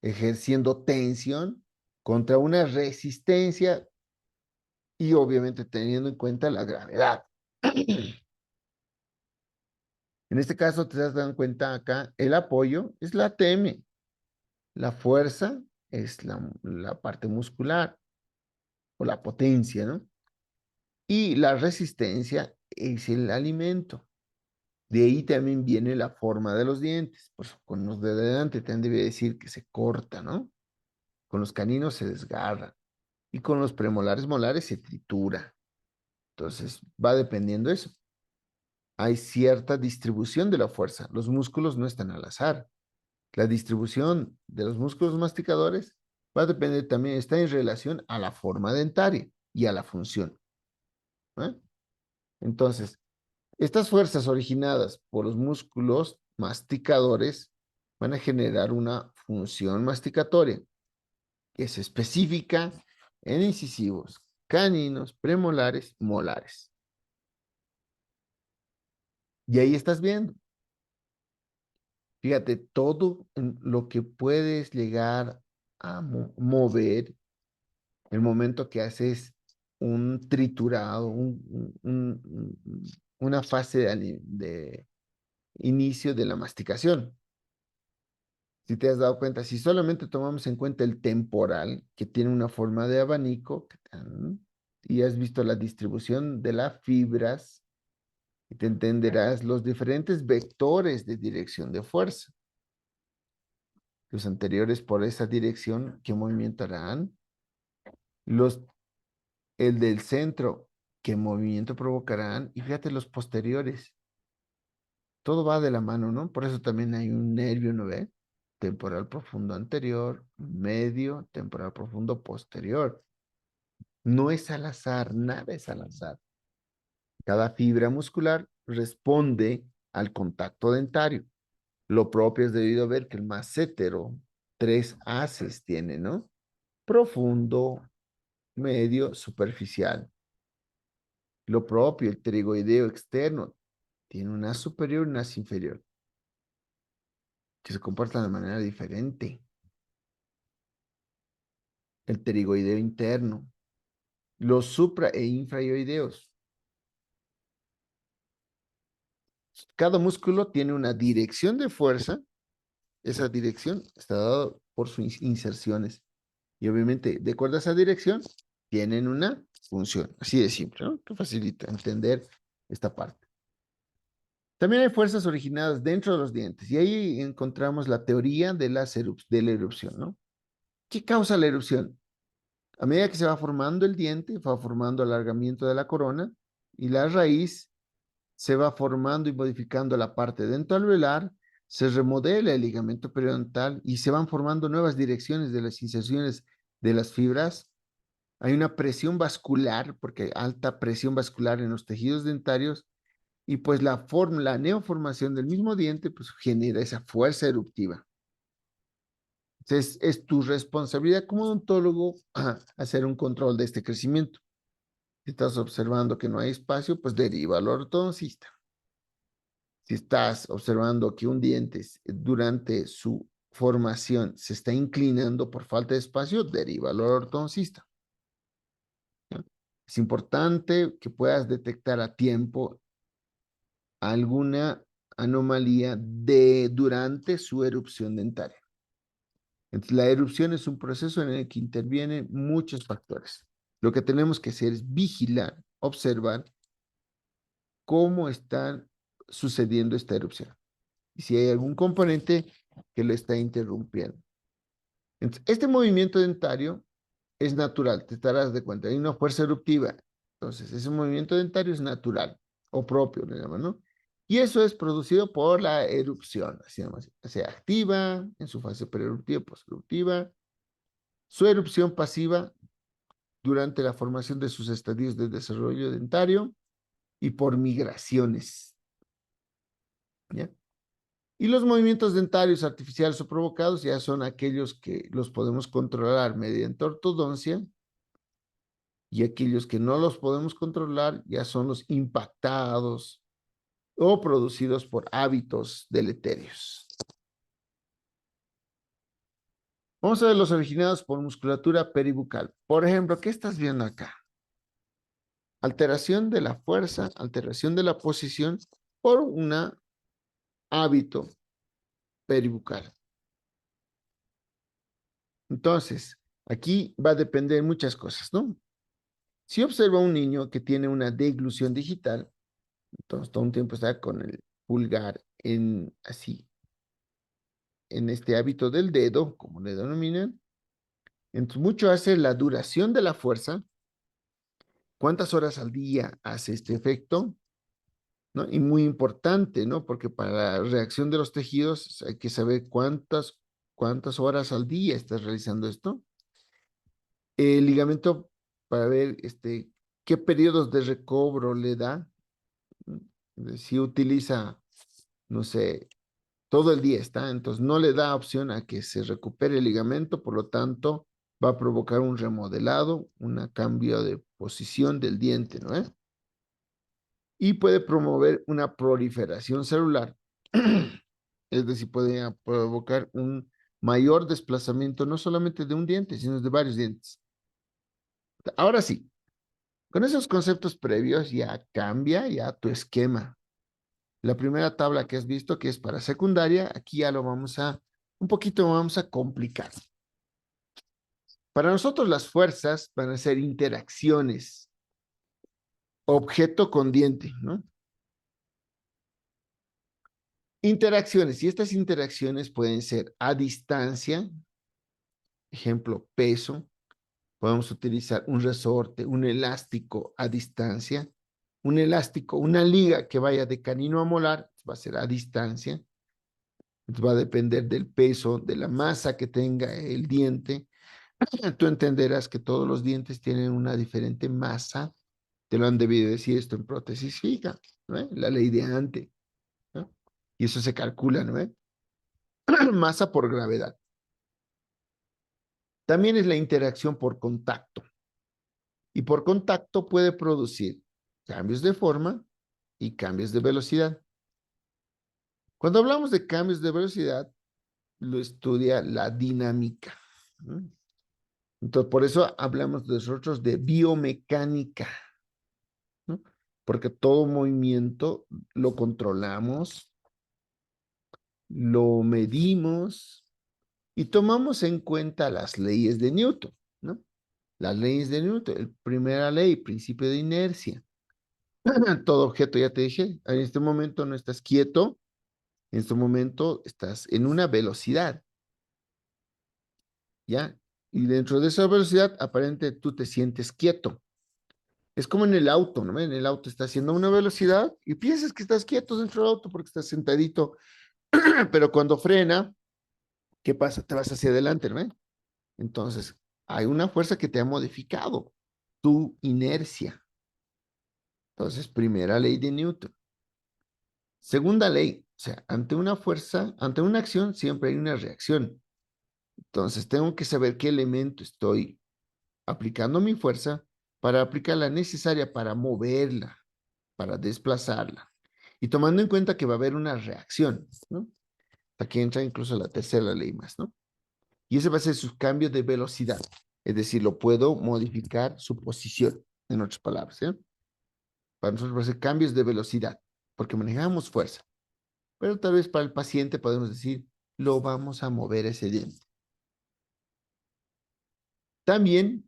ejerciendo tensión contra una resistencia y obviamente teniendo en cuenta la gravedad. En este caso te das cuenta acá, el apoyo es la ATM, la fuerza es la parte muscular o la potencia, ¿no? Y la resistencia es el alimento. De ahí también viene la forma de los dientes. Pues con los de delante te han de decir que se corta, ¿no? Con los caninos se desgarra. Y con los premolares molares se tritura. Entonces, va dependiendo eso. Hay cierta distribución de la fuerza. Los músculos no están al azar. La distribución de los músculos masticadores va a depender también, está en relación a la forma dentaria y a la función. ¿Eh? Entonces, estas fuerzas originadas por los músculos masticadores van a generar una función masticatoria que es específica en incisivos, caninos, premolares, molares. Y ahí estás viendo. Fíjate, todo lo que puedes llegar a mover el momento que haces un triturado, una fase de inicio de la masticación. Si te has dado cuenta, si solamente tomamos en cuenta el temporal, que tiene una forma de abanico, y has visto la distribución de las fibras, y te entenderás los diferentes vectores de dirección de fuerza. Los anteriores por esa dirección, ¿qué movimiento harán? Los, el del centro, ¿qué movimiento provocarán? Y fíjate los posteriores. todo va de la mano, ¿no? Por eso también hay un nervio, ¿no ve? Temporal profundo anterior, medio, temporal profundo posterior. No es al azar, nada es al azar. Cada fibra muscular responde al contacto dentario. Lo propio es debido a ver que el massétero tres haces tiene, ¿no? Profundo, medio, superficial. Lo propio, el pterigoideo externo, tiene una superior y una inferior, que se comportan de manera diferente. El pterigoideo interno, los supra e infraoideos. Cada músculo tiene una dirección de fuerza. Esa dirección está dada por sus inserciones. Y obviamente, de acuerdo a esa dirección, tienen una función. Así de simple, ¿no? Que facilita entender esta parte. También hay fuerzas originadas dentro de los dientes. Y ahí encontramos la teoría de la erupción, ¿no? ¿Qué causa la erupción? A medida que se va formando el diente, va formando alargamiento de la corona y la raíz se va formando y modificando la parte dentoalveolar, se remodela el ligamento periodontal y se van formando nuevas direcciones de las inserciones de las fibras. Hay una presión vascular, porque hay alta presión vascular en los tejidos dentarios, y pues la neoformación del mismo diente pues genera esa fuerza eruptiva. Entonces, es tu responsabilidad como odontólogo hacer un control de este crecimiento. Si estás observando que no hay espacio, pues deriva al ortodoncista. Si estás observando que un diente durante su formación se está inclinando por falta de espacio, deriva al ortodoncista. ¿Ya? Es importante que puedas detectar a tiempo alguna anomalía durante su erupción dentaria. Entonces, la erupción es un proceso en el que intervienen muchos factores. Lo que tenemos que hacer es vigilar, observar cómo está sucediendo esta erupción y si hay algún componente que lo está interrumpiendo. Entonces, este movimiento dentario es natural, te estarás de cuenta, hay una fuerza eruptiva. Entonces, ese movimiento dentario es natural o propio, le llaman, ¿no? Y eso es producido por la erupción, así nomás. Se activa en su fase preeruptiva, posteruptiva, su erupción pasiva durante la formación de sus estadios de desarrollo dentario y por migraciones, ¿ya? Y los movimientos dentarios artificiales o provocados ya son aquellos que los podemos controlar mediante ortodoncia y aquellos que no los podemos controlar ya son los impactados o producidos por hábitos deleterios. Vamos a ver los originados por musculatura peribucal. Por ejemplo, ¿qué estás viendo acá? Alteración de la fuerza, alteración de la posición por un hábito peribucal. Entonces, aquí va a depender muchas cosas, ¿no? Si observa un niño que tiene una deglución digital, entonces todo un tiempo está con el pulgar así, en este hábito del dedo, como le denominan, entonces mucho hace la duración de la fuerza, cuántas horas al día hace este efecto, ¿no? Y muy importante, ¿no? Porque para la reacción de los tejidos hay que saber cuántas horas al día estás realizando esto. El ligamento para ver qué periodos de recobro le da. Si utiliza, no sé, todo el día está, entonces no le da opción a que se recupere el ligamento, por lo tanto va a provocar un remodelado, un cambio de posición del diente, ¿no? Y puede promover una proliferación celular, es decir, puede provocar un mayor desplazamiento no solamente de un diente, sino de varios dientes. Ahora sí, con esos conceptos previos ya cambia ya tu esquema. La primera tabla que has visto, que es para secundaria, aquí ya lo un poquito vamos a complicar. Para nosotros las fuerzas van a ser interacciones, objeto con diente, ¿no? Interacciones, y estas interacciones pueden ser a distancia, ejemplo, peso, podemos utilizar un resorte, un elástico a distancia, un elástico, una liga que vaya de canino a molar, va a ser a distancia. Entonces va a depender del peso, de la masa que tenga el diente. Tú entenderás que todos los dientes tienen una diferente masa. Te lo han debido decir esto en prótesis fija, ¿no? La ley de Ante, ¿no? Y eso se calcula, ¿no? Masa por gravedad. También es la interacción por contacto. Y por contacto puede producir cambios de forma y cambios de velocidad. Cuando hablamos de cambios de velocidad, lo estudia la dinámica, ¿no? Entonces, por eso hablamos nosotros de biomecánica, ¿no? Porque todo movimiento lo controlamos, lo medimos y tomamos en cuenta las leyes de Newton, ¿no? Las leyes de Newton, primera ley, principio de inercia. Todo objeto, ya te dije, en este momento no estás quieto, en este momento estás en una velocidad, ¿ya? Y dentro de esa velocidad, aparente, tú te sientes quieto. Es como en el auto, ¿no? En el auto está haciendo una velocidad y piensas que estás quieto dentro del auto porque estás sentadito, pero cuando frena, ¿qué pasa? Te vas hacia adelante, ¿no? Entonces, hay una fuerza que te ha modificado tu inercia. Entonces, primera ley de Newton. Segunda ley, o sea, ante una fuerza, ante una acción, siempre hay una reacción. Entonces, tengo que saber qué elemento estoy aplicando mi fuerza para aplicar la necesaria para moverla, para desplazarla. Y tomando en cuenta que va a haber una reacción, ¿no? Aquí entra incluso la tercera ley más, ¿no? Y ese va a ser su cambio de velocidad. Es decir, lo puedo modificar su posición, en otras palabras, ¿eh? Para nosotros va a ser cambios de velocidad, porque manejamos fuerza. Pero tal vez para el paciente podemos decir, lo vamos a mover ese diente. También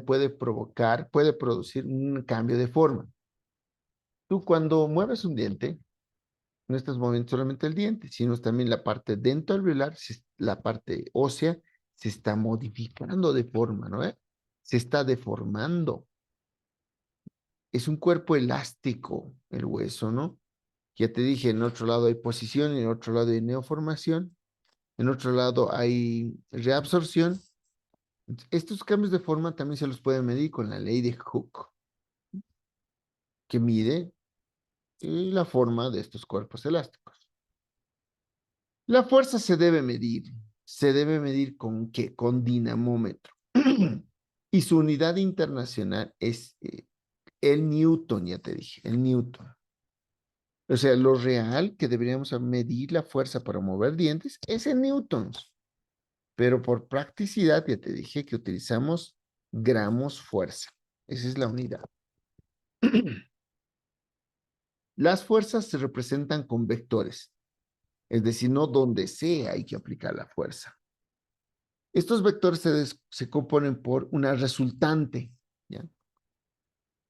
puede producir un cambio de forma. Tú cuando mueves un diente, no estás moviendo solamente el diente, sino también la parte dentoalveolar, la parte ósea, se está modificando de forma, ¿no? Se está deformando. Es un cuerpo elástico el hueso, ¿no? Ya te dije, en otro lado hay posición, en otro lado hay neoformación, en otro lado hay reabsorción. Estos cambios de forma también se los puede medir con la ley de Hooke, que mide la forma de estos cuerpos elásticos. La fuerza se debe medir ¿con qué? Con dinamómetro. Y su unidad internacional es el Newton, ya te dije, el Newton. O sea, lo real que deberíamos medir la fuerza para mover dientes es en newtons. Pero por practicidad, ya te dije que utilizamos gramos fuerza. Esa es la unidad. Las fuerzas se representan con vectores, es decir, no donde sea hay que aplicar la fuerza. Estos vectores se componen por una resultante, ¿ya?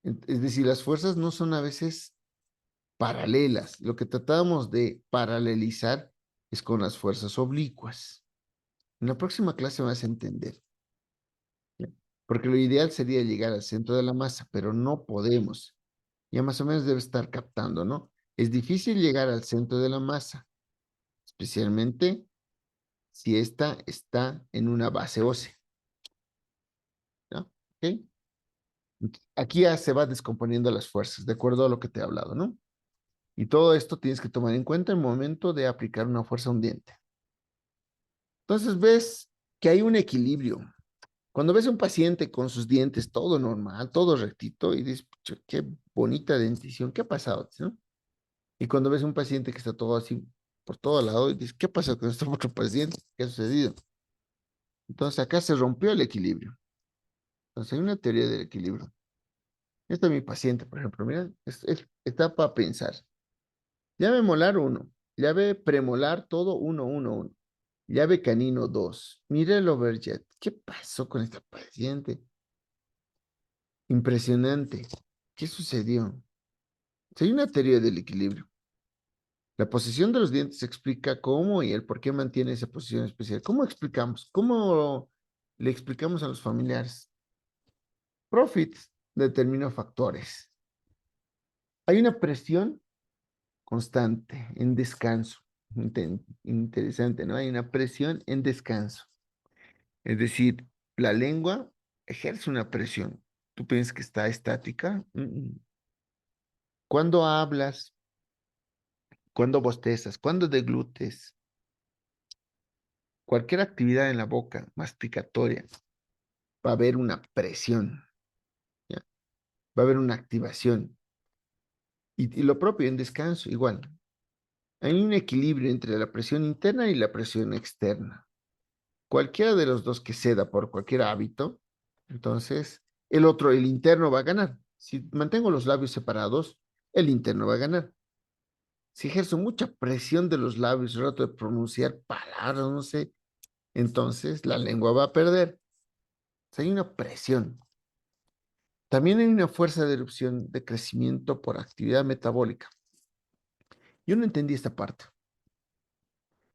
Es decir, las fuerzas no son a veces paralelas. Lo que tratamos de paralelizar es con las fuerzas oblicuas. En la próxima clase vas a entender, ¿ya? Porque lo ideal sería llegar al centro de la masa, pero no podemos. Ya más o menos debe estar captando, ¿no? Es difícil llegar al centro de la masa, especialmente si ésta está en una base ósea, ¿no? ¿Ok? Aquí ya se va descomponiendo las fuerzas, de acuerdo a lo que te he hablado, ¿no? Y todo esto tienes que tomar en cuenta en el momento de aplicar una fuerza a un diente. Entonces ves que hay un equilibrio. Cuando ves a un paciente con sus dientes todo normal, todo rectito, y dices, qué bonita dentición, ¿qué ha pasado? ¿No? Y cuando ves a un paciente que está todo así por todo lado, y dices, ¿qué pasa con este otro paciente? ¿Qué ha sucedido? Entonces acá se rompió el equilibrio. Entonces hay una teoría del equilibrio. Este es mi paciente, por ejemplo, mira, está para pensar. Llave molar 1, llave premolar todo 1, 1, 1. Llave canino 2. Mira el overjet. ¿Qué pasó con esta paciente? Impresionante. ¿Qué sucedió? Hay una teoría del equilibrio. La posición de los dientes explica cómo y el por qué mantiene esa posición especial. ¿Cómo explicamos? ¿Cómo le explicamos a los familiares? Profit determina factores. Hay una presión constante, en descanso. Interesante, ¿no? Hay una presión en descanso. Es decir, la lengua ejerce una presión. ¿Tú piensas que está estática? Cuando hablas, cuando bostezas, cuando deglutes, cualquier actividad en la boca masticatoria, va a haber una presión, ¿ya? Va a haber una activación. Y lo propio en descanso, igual. Hay un equilibrio entre la presión interna y la presión externa. Cualquiera de los dos que ceda por cualquier hábito, entonces el otro, el interno, va a ganar. Si mantengo los labios separados, el interno va a ganar. Si ejerzo mucha presión de los labios, trato de pronunciar palabras, no sé, entonces la lengua va a perder. O sea, hay una presión. También hay una fuerza de erupción de crecimiento por actividad metabólica. Yo no entendí esta parte,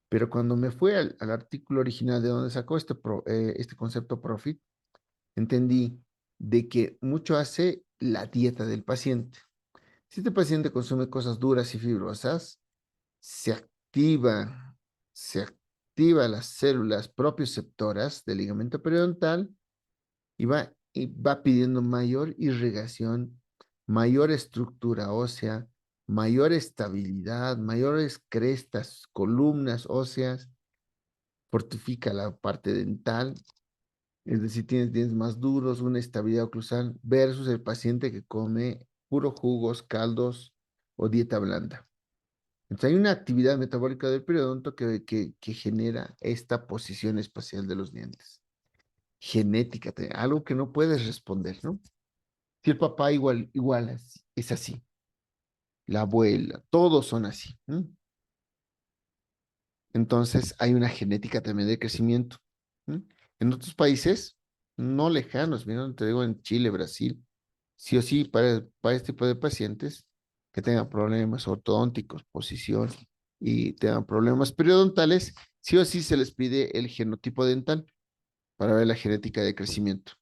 pero cuando me fui al artículo original de donde sacó este concepto Profit, entendí de que mucho hace la dieta del paciente. Si este paciente consume cosas duras y fibrosas, se activa, se activa las células propioceptoras del ligamento periodontal y va pidiendo mayor irrigación, mayor estructura ósea, mayor estabilidad, mayores crestas, columnas óseas, fortifica la parte dental, es decir, tienes dientes más duros, una estabilidad oclusal, versus el paciente que come puros jugos, caldos o dieta blanda. Entonces hay una actividad metabólica del periodonto que genera esta posición espacial de los dientes. Genética, algo que no puedes responder, ¿no? Si el papá igual es así, la abuela, todos son así. ¿No? Entonces hay una genética también de crecimiento. ¿No? En otros países no lejanos, mira, te digo en Chile, Brasil, sí o sí para este tipo de pacientes que tengan problemas ortodónticos, posición y tengan problemas periodontales, sí o sí se les pide el genotipo dental para ver la genética de crecimiento.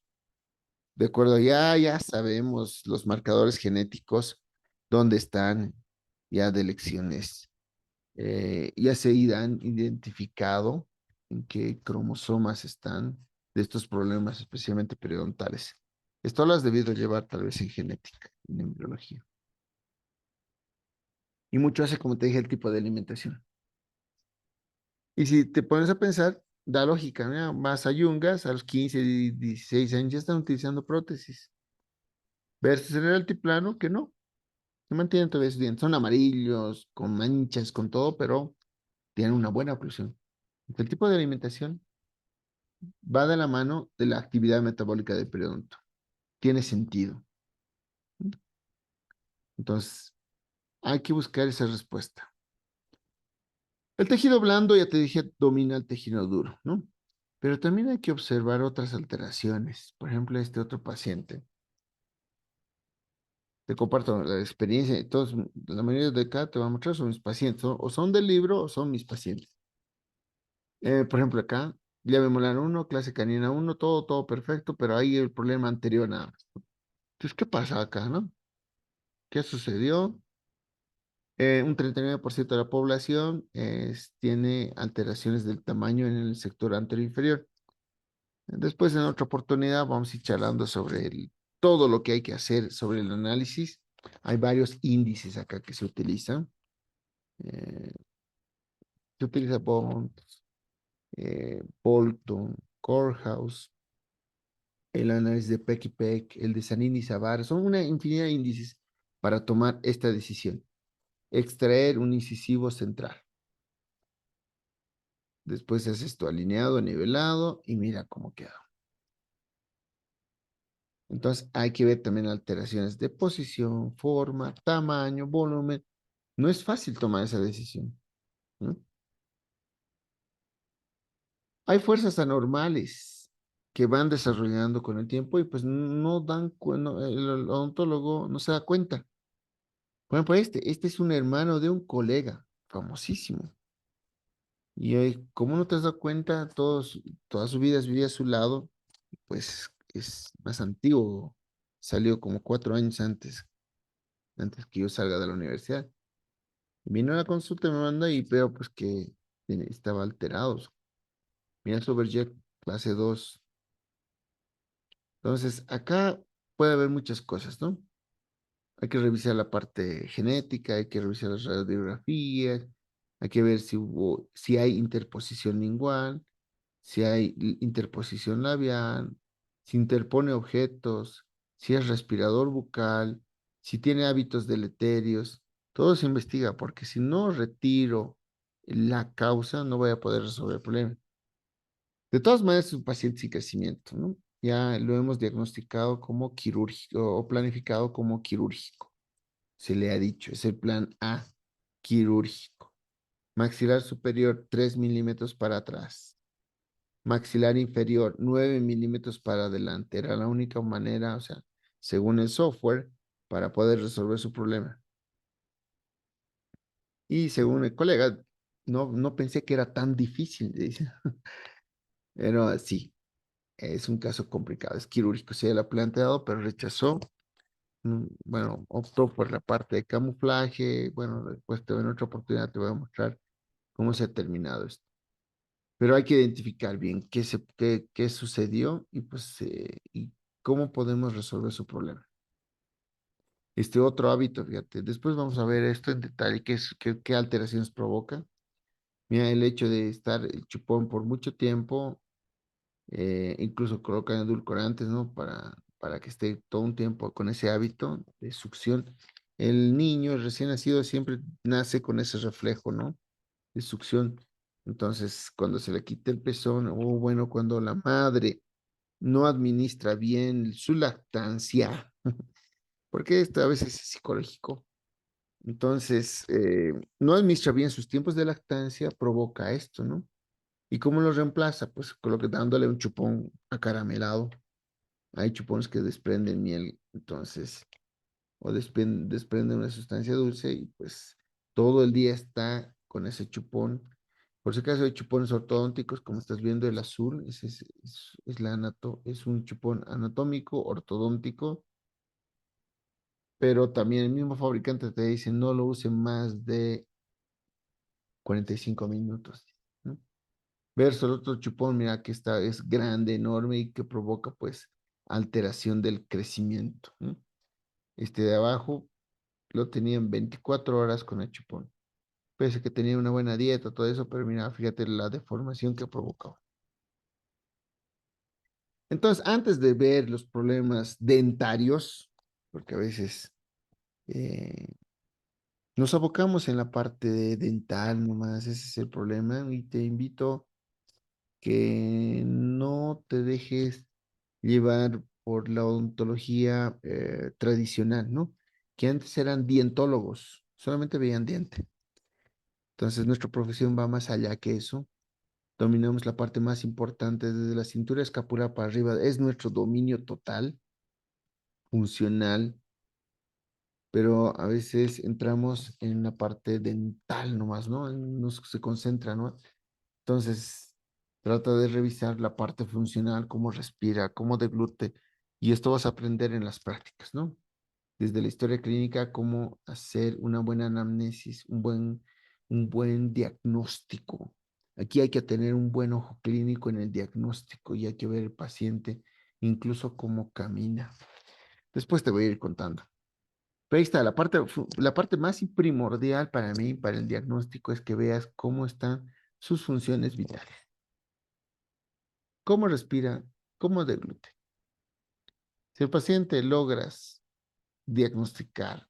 De acuerdo, ya sabemos los marcadores genéticos, dónde están ya de lecciones. Ya se han identificado en qué cromosomas están de estos problemas, especialmente periodontales. Esto lo has debido llevar tal vez en genética, en embriología. Y mucho hace, como te dije, el tipo de alimentación. Y si te pones a pensar, da lógica, ¿no? Vas a Yungas, a los 15, 16 años ya están utilizando prótesis. Versus en el altiplano, que no. Se mantienen todavía sus dientes. Son amarillos, con manchas, con todo, pero tienen una buena oclusión. El tipo de alimentación va de la mano de la actividad metabólica del periodonto. Tiene sentido. Entonces, hay que buscar esa respuesta. El tejido blando, ya te dije, domina el tejido duro, ¿no? Pero también hay que observar otras alteraciones. Por ejemplo, este otro paciente. Te comparto la experiencia y todos, la mayoría de acá te van a mostrar son mis pacientes, o son del libro o son mis pacientes. Por ejemplo, acá, llave molar 1, clase canina 1, todo perfecto, pero hay el problema anterior nada más. Entonces, ¿qué pasa acá, no? ¿Qué sucedió? Un 39% de la población tiene alteraciones del tamaño en el sector anterior inferior. Después, en otra oportunidad, vamos a ir charlando sobre todo lo que hay que hacer sobre el análisis. Hay varios índices acá que se utilizan. Eh, Se utiliza Bond, Bolton, Corehouse, el análisis de Peck y Peck, el de Zanini y Savart. Son una infinidad de índices para tomar esta decisión. Extraer un incisivo central. Después haces tu alineado, nivelado y mira cómo queda. Entonces hay que ver también alteraciones de posición, forma, tamaño, volumen. No es fácil tomar esa decisión, ¿no? Hay fuerzas anormales que van desarrollando con el tiempo y pues no dan cuenta, el odontólogo no se da cuenta. Por ejemplo, este es un hermano de un colega famosísimo. Y como no te has dado cuenta, toda su vida has vivido a su lado, pues es más antiguo, salió como 4 años antes que yo salga de la universidad. Vino a la consulta y me manda y veo pues que estaba alterado. Mira, Soberjet, clase 2. Entonces, acá puede haber muchas cosas, ¿no? Hay que revisar la parte genética, hay que revisar las radiografías, hay que ver si hay interposición lingual, si hay interposición labial, si interpone objetos, si es respirador bucal, si tiene hábitos deleterios. Todo se investiga, porque si no retiro la causa, no voy a poder resolver el problema. De todas maneras, es un paciente sin crecimiento, ¿no? Ya lo hemos diagnosticado como quirúrgico o planificado como quirúrgico. Se le ha dicho, es el plan A, quirúrgico. Maxilar superior, 3 milímetros para atrás. Maxilar inferior, 9 milímetros para adelante. Era la única manera, o sea, según el software, para poder resolver su problema. Y según el colega, no pensé que era tan difícil, dice. Pero sí, es un caso complicado, es quirúrgico. Se le ha planteado, pero rechazó. Bueno, optó por la parte de camuflaje. Bueno, después en otra oportunidad te voy a mostrar cómo se ha terminado esto. Pero hay que identificar bien qué sucedió y pues y cómo podemos resolver su problema. Este otro hábito, fíjate, después vamos a ver esto en detalle, qué alteraciones provoca. Mira, el hecho de estar el chupón por mucho tiempo, incluso colocan edulcorantes, ¿no? Para que esté todo un tiempo con ese hábito de succión. El niño recién nacido siempre nace con ese reflejo, ¿no? De succión. Entonces, cuando se le quita el pezón, o bueno, cuando la madre no administra bien su lactancia, porque esto a veces es psicológico. Entonces, no administra bien sus tiempos de lactancia, provoca esto, ¿no? ¿Y cómo lo reemplaza? Pues dándole un chupón acaramelado. Hay chupones que desprenden miel, entonces, o desprenden una sustancia dulce y pues todo el día está con ese chupón. Por si acaso hay chupones ortodónticos, como estás viendo el azul, es un chupón anatómico ortodóntico, pero también el mismo fabricante te dice no lo use más de 45 minutos, ¿no? Verso el otro chupón, mira que es grande, enorme y que provoca pues alteración del crecimiento, ¿no? Este de abajo lo tenían 24 horas con el chupón. Pese a que tenía una buena dieta, todo eso, pero mira, fíjate la deformación que provocaba. Entonces, antes de ver los problemas dentarios, porque a veces eh, nos abocamos en la parte de dental nomás, ese es el problema, y te invito que no te dejes llevar por la odontología tradicional, ¿no? Que antes eran dientólogos, solamente veían diente. Entonces, nuestra profesión va más allá que eso. Dominamos la parte más importante, desde la cintura escapular para arriba, es nuestro dominio total, funcional, pero a veces entramos en la parte dental nomás, ¿no? Nos se concentra, ¿no? Entonces, trata de revisar la parte funcional, cómo respira, cómo deglute, y esto vas a aprender en las prácticas, ¿no? Desde la historia clínica, cómo hacer una buena anamnesis, un buen diagnóstico. Aquí hay que tener un buen ojo clínico en el diagnóstico y hay que ver el paciente, incluso cómo camina. Después te voy a ir contando. Pero ahí está, la parte más primordial para mí, para el diagnóstico, es que veas cómo están sus funciones vitales. Cómo respira, cómo deglute. Si el paciente logras diagnosticar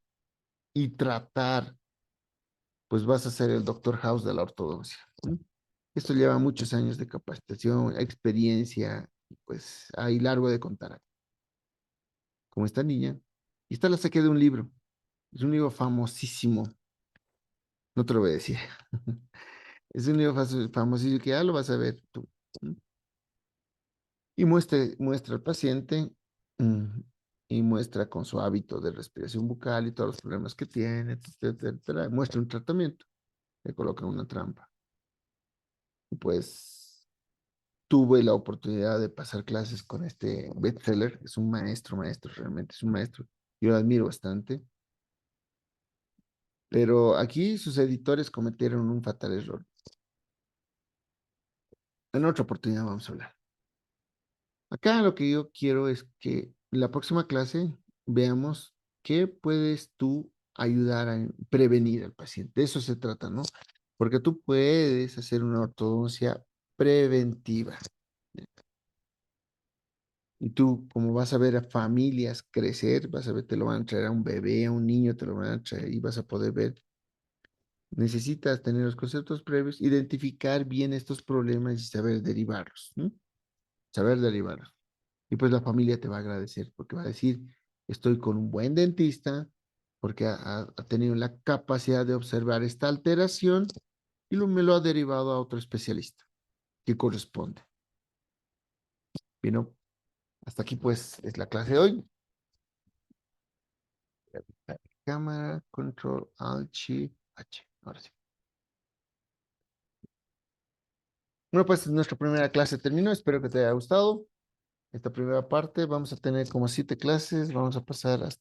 y tratar, pues vas a ser el doctor House de la ortodoncia, ¿no? Esto lleva muchos años de capacitación, experiencia, pues hay largo de contar. Como esta niña, y esta la saqué de un libro, es un libro famosísimo, no te lo voy a decir, es un libro famosísimo que ya lo vas a ver tú, ¿no? Y muestra al paciente mm, y muestra con su hábito de respiración bucal y todos los problemas que tiene, etcétera, etcétera. Muestra un tratamiento, le colocan una trampa. Y pues tuve la oportunidad de pasar clases con este bestseller, es un maestro, realmente es un maestro. Yo lo admiro bastante. Pero aquí sus editores cometieron un fatal error. En otra oportunidad vamos a hablar. Acá lo que yo quiero es que la próxima clase veamos qué puedes tú ayudar a prevenir al paciente. De eso se trata, ¿no? Porque tú puedes hacer una ortodoncia preventiva. Y tú, como vas a ver a familias crecer, vas a ver, te lo van a traer a un bebé, a un niño, te lo van a traer y vas a poder ver. Necesitas tener los conceptos previos, identificar bien estos problemas y saber derivarlos, ¿no? Saber derivarlos. Y pues la familia te va a agradecer porque va a decir, estoy con un buen dentista porque ha tenido la capacidad de observar esta alteración y me lo ha derivado a otro especialista que corresponde. Bien, hasta aquí pues es la clase de hoy. Cámara, control, alt, shift, H. Ahora sí. Bueno, pues nuestra primera clase terminó. Espero que te haya gustado. Esta primera parte vamos a tener como 7 clases. Vamos a pasar sí,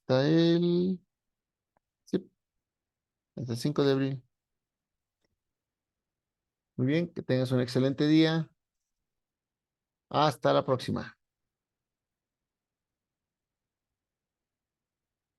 hasta el 5 de abril. Muy bien, que tengas un excelente día. Hasta la próxima.